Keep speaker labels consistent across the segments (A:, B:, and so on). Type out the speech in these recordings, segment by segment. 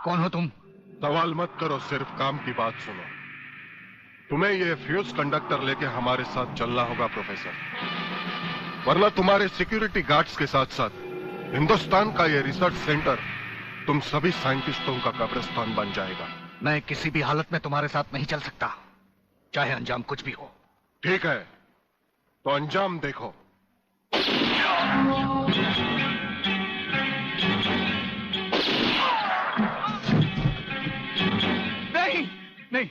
A: कौन हो तुम?
B: सवाल मत करो, सिर्फ काम की बात सुनो। तुम्हें ये फ्यूज कंडक्टर लेके हमारे साथ चलना होगा प्रोफेसर, वरना तुम्हारे सिक्योरिटी गार्ड्स के साथ साथ हिंदुस्तान का ये रिसर्च सेंटर तुम सभी साइंटिस्टों का कब्रिस्तान बन जाएगा।
A: मैं किसी भी हालत में तुम्हारे साथ नहीं चल सकता, चाहे अंजाम कुछ भी हो।
B: ठीक है, तो अंजाम देखो।
A: नहीं नहीं,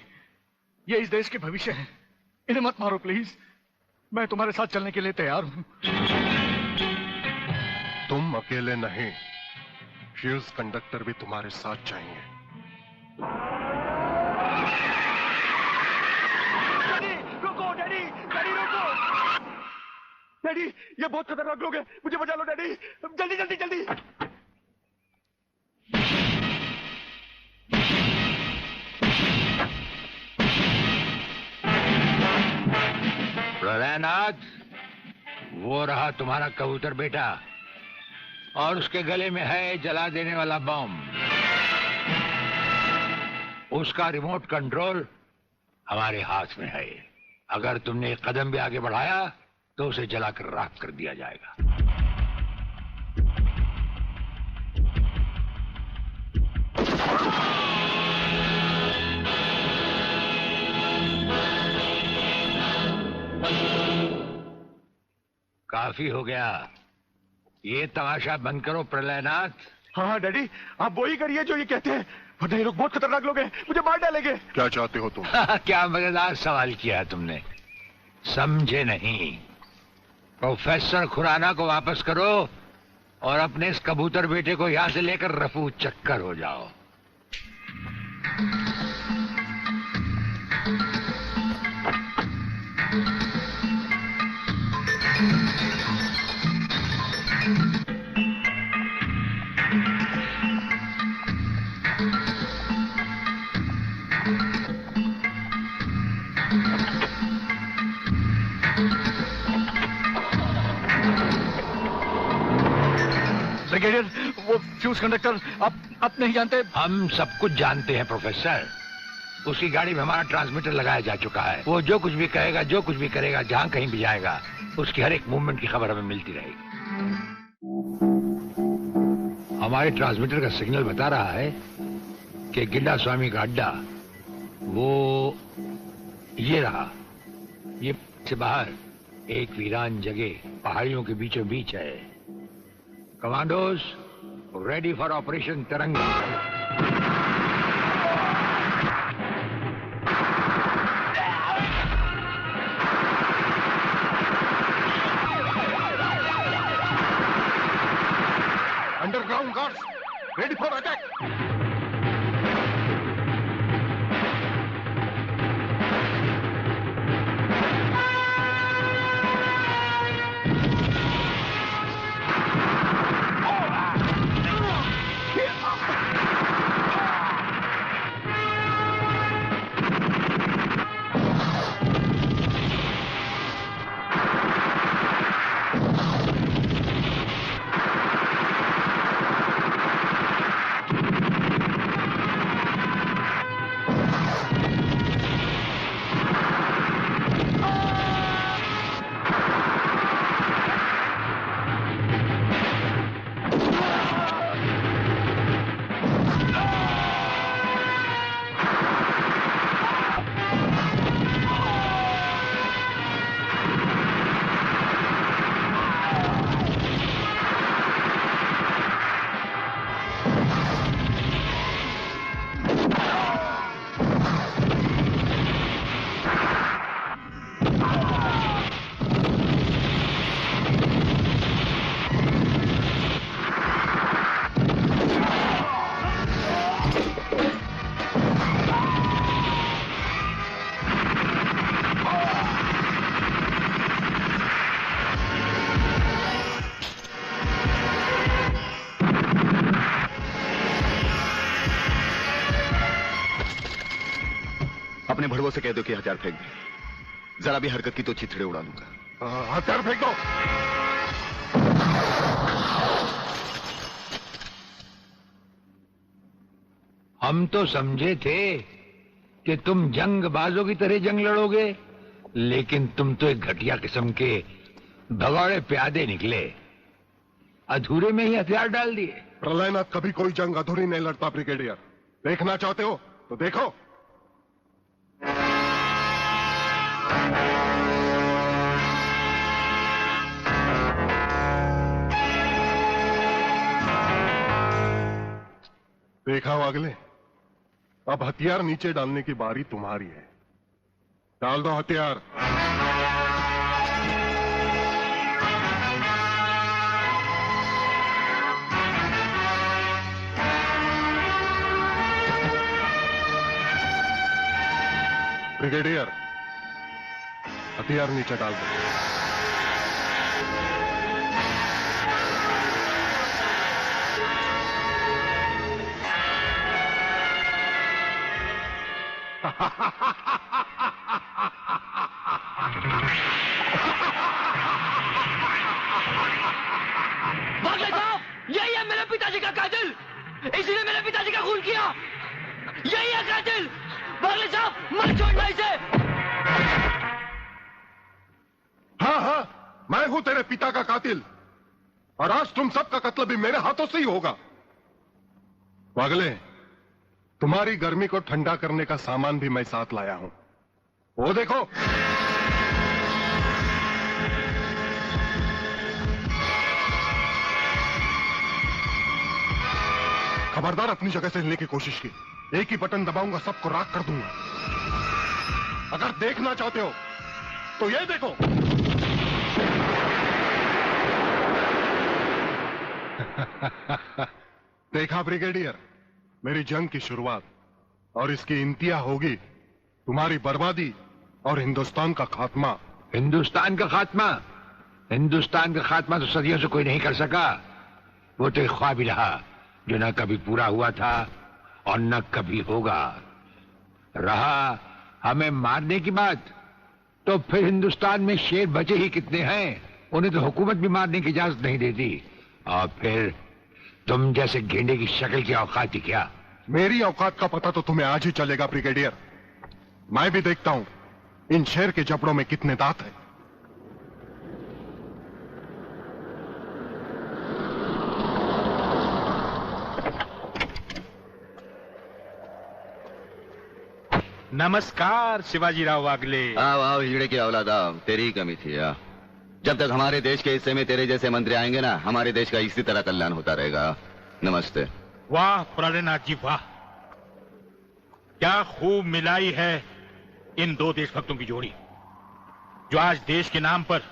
A: ये इस देश के भविष्य है, इन्हें मत मारो प्लीज। मैं तुम्हारे साथ चलने के लिए तैयार हूं।
B: तुम अकेले नहीं, फ्यूज कंडक्टर भी तुम्हारे साथ चाहिए।
A: डैडी रुको, डैडी डैडी रुको। डैडी ये बहुत खतरनाक लोग हैं, मुझे बचा लो डैडी, जल्दी जल्दी जल्दी।
C: प्रलयनाथ, वो रहा तुम्हारा कबूतर बेटा, और उसके गले में है जला देने वाला बम। उसका रिमोट कंट्रोल हमारे हाथ में है। अगर तुमने एक कदम भी आगे बढ़ाया तो उसे जलाकर राख कर दिया जाएगा। काफी हो गया, ये तमाशा बंद करो प्रलयनाथ।
A: हाँ डैडी, आप वो ही करिए जो ये कहते हैं, वरना ये लोग बहुत खतरनाक लोग हैं, मुझे मार डालेंगे।
B: क्या चाहते हो तुम?
C: क्या मजेदार सवाल किया तुमने, समझे नहीं। प्रोफेसर खुराना को वापस करो और अपने इस कबूतर बेटे को यहां से लेकर रफू चक्कर हो जाओ।
A: ब्रिगेडियर, वो फ्यूज कंडक्टर आप नहीं जानते?
C: हम सब कुछ जानते हैं प्रोफेसर। उसकी गाड़ी में हमारा ट्रांसमीटर लगाया जा चुका है। वो जो कुछ भी कहेगा, जो कुछ भी करेगा, जहां कहीं भी जाएगा, उसकी हर एक मूवमेंट की खबर हमें मिलती रहेगी। हमारे ट्रांसमीटर का सिग्नल बता रहा है कि गिड्डा स्वामी का अड्डा वो ये रहा। ये से बाहर एक वीरान जगह पहाड़ियों के बीचों बीच है। कमांडोज रेडी फॉर ऑपरेशन तिरंगा।
B: Underground guards ready for attack.
D: अपने भड़वों से कह दो कि हथियार फेंक दे। जरा भी हरकत की तो चिथड़े उड़ा दूंगा।
B: हथियार फेंक दो।
C: हम तो समझे थे कि तुम जंगबाजों की तरह जंग लड़ोगे, लेकिन तुम तो एक घटिया किस्म के भगौड़े प्यादे निकले। अधूरे में ही हथियार डाल दिए।
B: प्रलयनाथ कभी कोई जंग अधूरी नहीं लड़ता ब्रिगेडियर। देखना चाहते हो तो देखो। देखा वागले, अब हथियार नीचे डालने की बारी तुम्हारी है। डाल दो हथियार। ब्रिगेडियर, हथियार नीचे डाल दो।
E: वागले साहब, यही है मेरे पिताजी का कातिल। इसी ने मेरे पिताजी का खून किया। यही है कातिल। वागले साहब, मत छोड़ना इसे।
B: हाँ हाँ, मैं हूं तेरे पिता का कातिल, और आज तुम सबका कत्ल भी मेरे हाथों से ही होगा। वागले, तुम्हारी गर्मी को ठंडा करने का सामान भी मैं साथ लाया हूं। वो देखो। खबरदार अपनी जगह से हिलने की कोशिश की। एक ही बटन दबाऊंगा, सबको राख कर दूंगा। अगर देखना चाहते हो तो ये देखो। देखा ब्रिगेडियर, मेरी जंग की शुरुआत, और इसकी इंतहा होगी तुम्हारी बर्बादी और हिंदुस्तान का खात्मा।
C: हिंदुस्तान का खात्मा? हिंदुस्तान का खात्मा तो सदियों से कोई नहीं कर सका। वो तो एक ख्वाब ही रहा जो न कभी पूरा हुआ था और न कभी होगा। रहा हमें मारने की बात, तो फिर हिंदुस्तान में शेर बचे ही कितने हैं। उन्हें तो हुकूमत भी मारने की इजाजत नहीं देती। और फिर तुम जैसे गेंडे की शक्ल की औकात ही क्या?
B: मेरी औकात का पता तो तुम्हें आज ही चलेगा ब्रिगेडियर। मैं भी देखता हूं इन शेर के जबड़ों में कितने दांत हैं।
F: नमस्कार शिवाजीराव वागले।
D: आओ आओ हिजड़े की औलाद आओ, तेरी ही कमी थी। जब तक हमारे देश के हिस्से में तेरे जैसे मंत्री आएंगे ना, हमारे देश का इसी तरह कल्याण होता रहेगा। नमस्ते।
F: वाह प्रलयनाथ जी वाह, क्या खूब मिलाई है इन दो देशभक्तों की जोड़ी, जो आज देश के नाम पर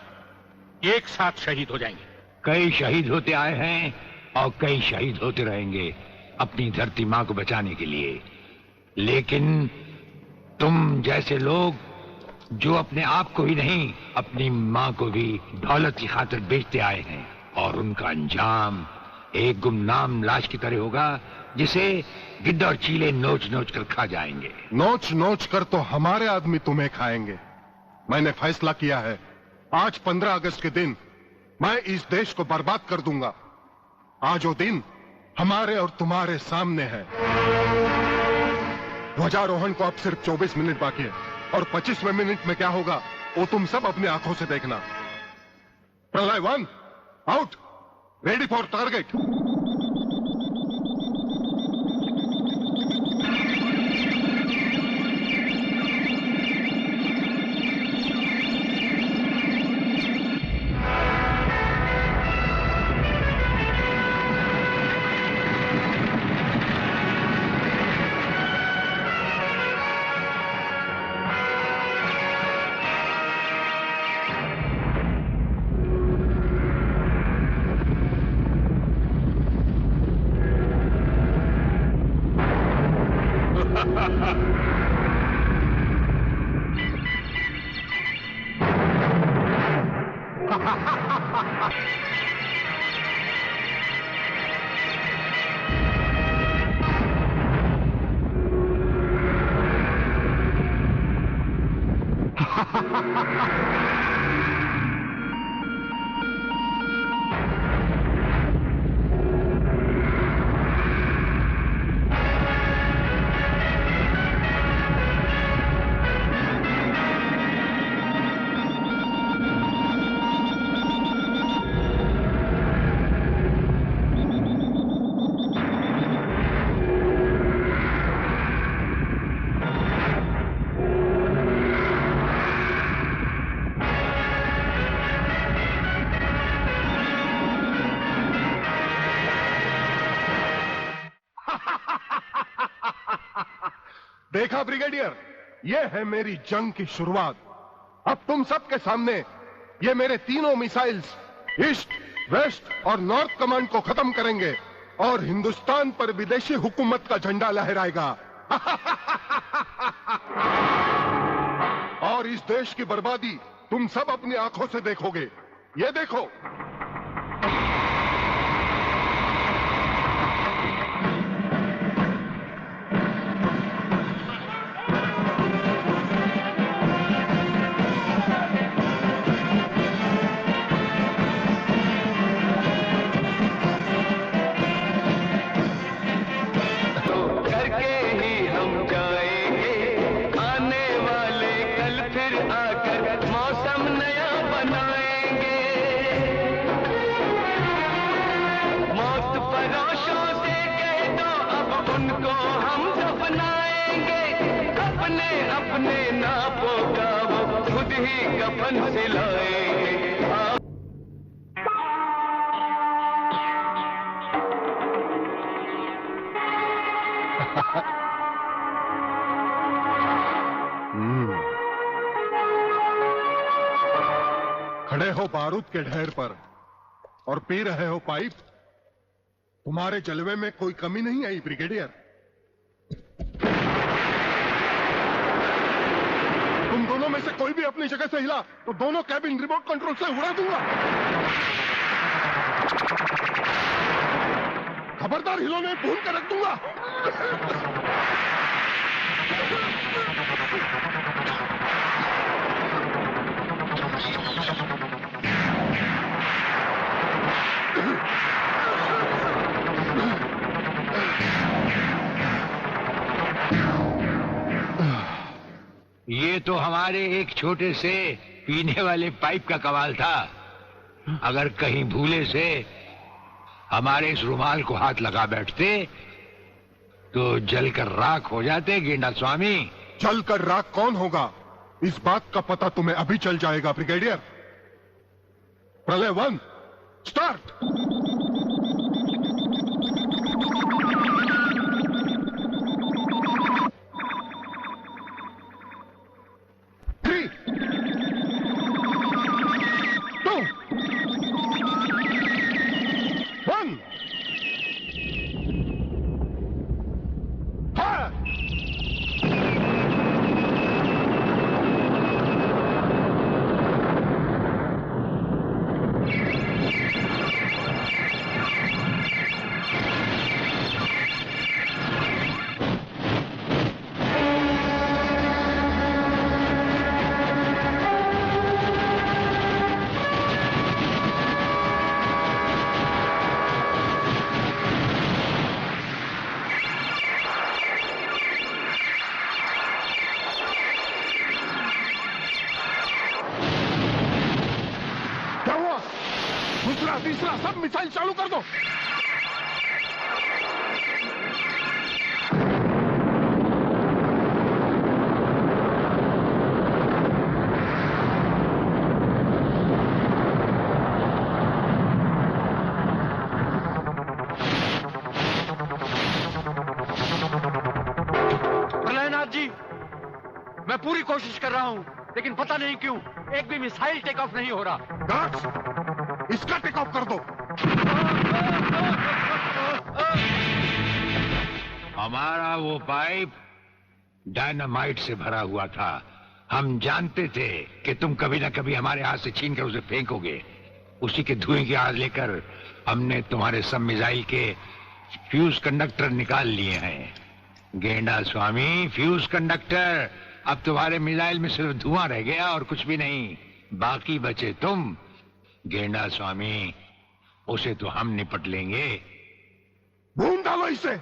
F: एक साथ शहीद हो जाएंगे।
C: कई शहीद होते आए हैं और कई शहीद होते रहेंगे अपनी धरती मां को बचाने के लिए। लेकिन तुम जैसे लोग जो अपने आप को ही नहीं, अपनी मां को भी दौलत की खातिर बेचते आए हैं, और उनका अंजाम एक गुमनाम लाश की तरह होगा जिसे गिद्ध और चीले नोच नोच कर खा जाएंगे।
B: नोच नोच कर तो हमारे आदमी तुम्हें खाएंगे। मैंने फैसला किया है, आज 15 अगस्त के दिन मैं इस देश को बर्बाद कर दूंगा। आज वो दिन हमारे और तुम्हारे सामने है। ध्वजारोहण को अब सिर्फ 24 मिनट बाकी है, और 25वें मिनट में क्या होगा वो तुम सब अपनी आंखों से देखना। प्रलय 1 आउट, रेडी फॉर टारगेट। देखा ब्रिगेडियर, ये है मेरी जंग की शुरुआत। अब तुम सबके सामने ये मेरे तीनों मिसाइल्स ईस्ट, वेस्ट और नॉर्थ कमांड को खत्म करेंगे और हिंदुस्तान पर विदेशी हुकूमत का झंडा लहराएगा। और इस देश की बर्बादी तुम सब अपनी आंखों से देखोगे। ये देखो, खड़े हो बारूद के ढेर पर और पी रहे हो पाइप। तुम्हारे जलवे में कोई कमी नहीं आई ब्रिगेडियर। तुम दोनों में से कोई भी अपनी जगह से हिला तो दोनों कैबिन रिमोट कंट्रोल से उड़ा दूंगा। खबरदार, हिलो नहीं, भून कर रख दूंगा।
C: ये तो हमारे एक छोटे से पीने वाले पाइप का कमाल था। अगर कहीं भूले से हमारे इस रुमाल को हाथ लगा बैठते तो जलकर राख हो जाते गेंडा स्वामी।
B: जलकर राख कौन होगा, इस बात का पता तुम्हें अभी चल जाएगा ब्रिगेडियर। प्रलय 1 स्टार्ट। दूसरा तीसरा सब मिसाइल चालू कर दो।
A: प्रलयनाथ जी, मैं पूरी कोशिश कर रहा हूं, लेकिन पता नहीं क्यों एक भी मिसाइल टेक ऑफ नहीं हो रहा।
B: गार्ड्स, इसका टेक ऑफ कर दो।
C: हमारा वो पाइप डायनामाइट से भरा हुआ था। हम जानते थे कि तुम कभी ना कभी हमारे हाथ से छीन कर उसे फेंकोगे। उसी के धुएं की आग लेकर हमने तुम्हारे सब मिसाइल के फ्यूज कंडक्टर निकाल लिए हैं। गेंडा स्वामी, फ्यूज कंडक्टर, अब तुम्हारे मिसाइल में सिर्फ धुआं रह गया और कुछ भी नहीं। बाकी बचे तुम। गेंडा स्वामी, उसे तो हम निपट लेंगे।
B: भून डालो इसे।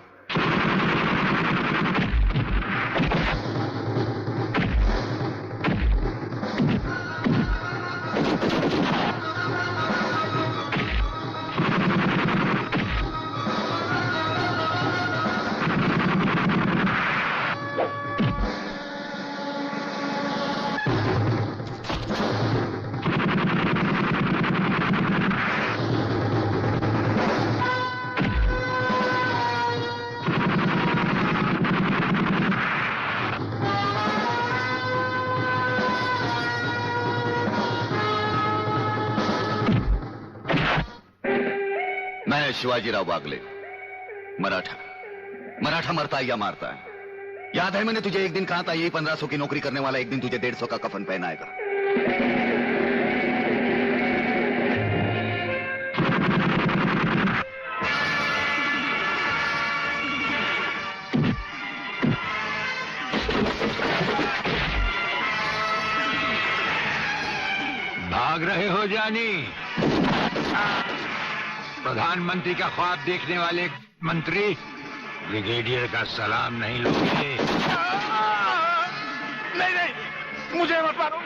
D: शिवाजीराव बागले, मराठा। मराठा मरता है या मारता है? याद है मैंने तुझे एक दिन कहा था, यही 1500 की नौकरी करने वाला एक दिन तुझे 150 का कफन पहनाएगा।
C: भाग रहे हो जानी? प्रधानमंत्री का ख्वाब देखने वाले मंत्री ब्रिगेडियर का सलाम नहीं लोगे?
A: नहीं नहीं, मुझे मत मारो।